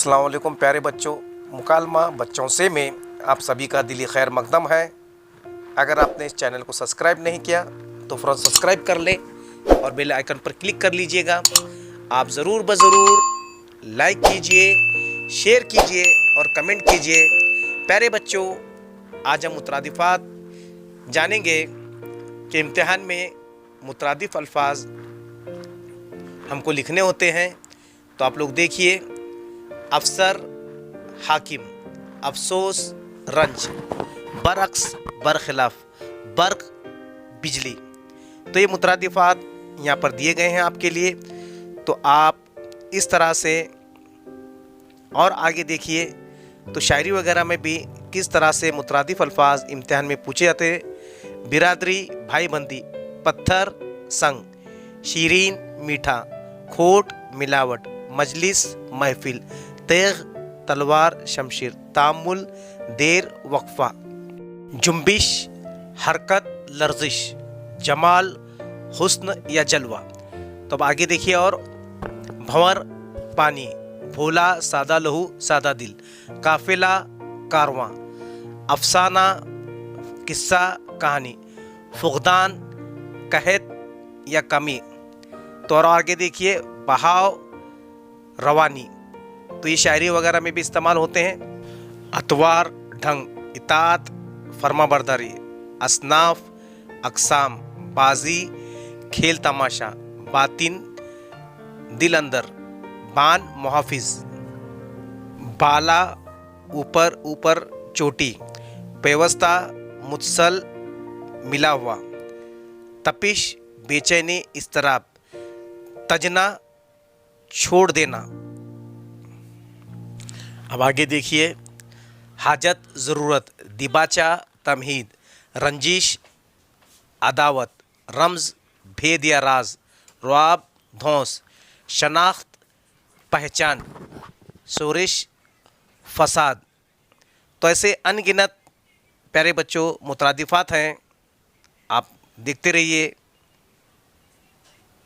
अस्सलाम वालेकुम प्यारे बच्चों, मुकालमा बच्चों से में आप सभी का दिली खैर मकदम है। अगर आपने इस चैनल को सब्सक्राइब नहीं किया तो फ़ौरन सब्सक्राइब कर लें और बेल आइकन पर क्लिक कर लीजिएगा। आप ज़रूर ज़रूर लाइक कीजिए, शेयर कीजिए और कमेंट कीजिए। प्यारे बच्चों, आज हम मुतरादिफ़ात जानेंगे कि इम्तिहान में मुतरादिफ़ अल्फाज हमको लिखने होते हैं। तो आप लोग देखिए, अफसर, हाकिम, अफसोस, रंज, बरअक्स, बरखिलाफ, बर्क, बिजली। तो ये मुतरादिफ़ात यहाँ पर दिए गए हैं आपके लिए। तो आप इस तरह से और आगे देखिए तो शायरी वगैरह में भी किस तरह से मुतरादिफ़ अल्फाज इम्तिहान में पूछे जाते हैं। बिरादरी, भाईबंदी, पत्थर, संग, शीरीन, मीठा, खोट, मिलावट, मजलिस, महफिल, तेग, तलवार, शमशीर, तामुल, देर, वक्फा, जुम्बिश, हरकत, लर्जिश, जमाल, हुस्न या जलवा। तो अब आगे देखिए और भंवर, पानी, भोला, सादा लहू, सादा दिल, काफिला, कारवां, अफसाना, किस्सा, कहानी, फुकदान, कहत या कमी। तो और आगे देखिए बहाव, रवानी। तो ये शायरी वगैरह में भी इस्तेमाल होते हैं। अतवार, ढंग, इतात, फरमाबरदारी, असनाफ, अकसाम, बाजी, खेल तमाशा, बातिन, दिल अंदर, बान, मुहाफिज, बाला, ऊपर, ऊपर, चोटी, पेवस्ता, मुत्सल, मिला हुआ, तपिश, बेचैनी, इस्तराब, तजना, छोड़ देना। अब आगे देखिए, हाजत, ज़रूरत, दिबाचा, तमहीद, रंजिश, अदावत, रम्ज़, भेद या राज, रुआब, धौंस, शनाख्त, पहचान, शोरिश, फसाद। तो ऐसे अनगिनत प्यारे बच्चों मुतरादिफ़ात हैं। आप देखते रहिए।